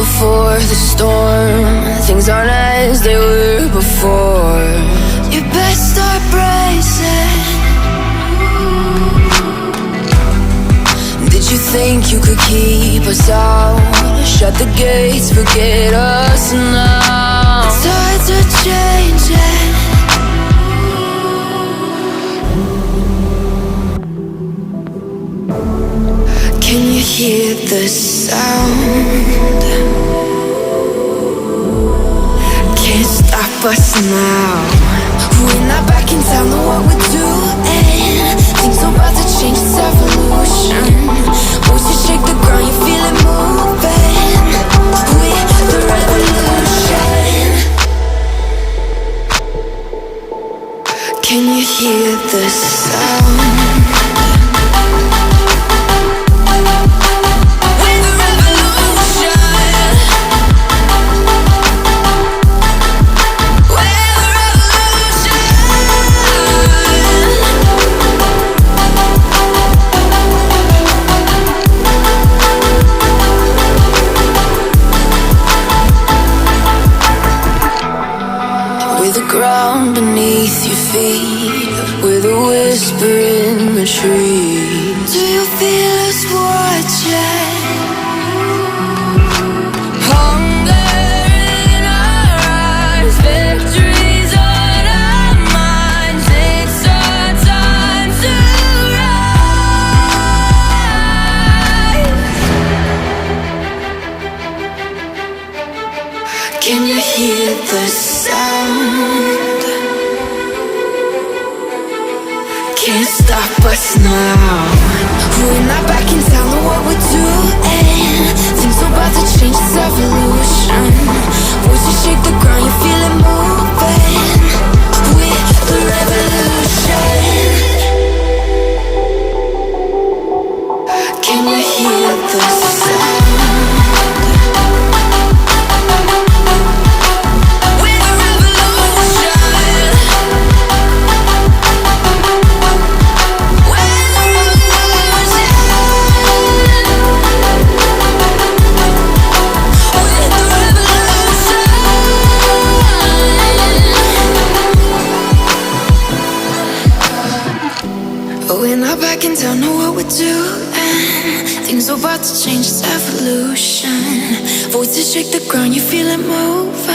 before the storm. Things aren't as they were before. You best start bracing. Did you think you could keep us out? Shut the gates, forget us now. The tides are changing. Can you hear the sound? Can't stop us now. We're not back in town, know what we're doing. Things are about to change, it's evolution. Voices shake the ground, you feel it moving. We're the revolution. Can you hear the sound? Ground beneath your feet, with a whisper in the trees. Do you feel us watching? Hunger in our eyes, victories on our minds. It's our time to rise. Can you hear the sound? Can't stop us now. We're not back in town, know what we're doing. Things are about to change, it's evolution. Voices shake the ground, you feel it moving. We're the revolution. Can you hear the sound? We're not back in town, know what we're doing. Things are about to change, it's evolution. Voices shake the ground, you feel it move.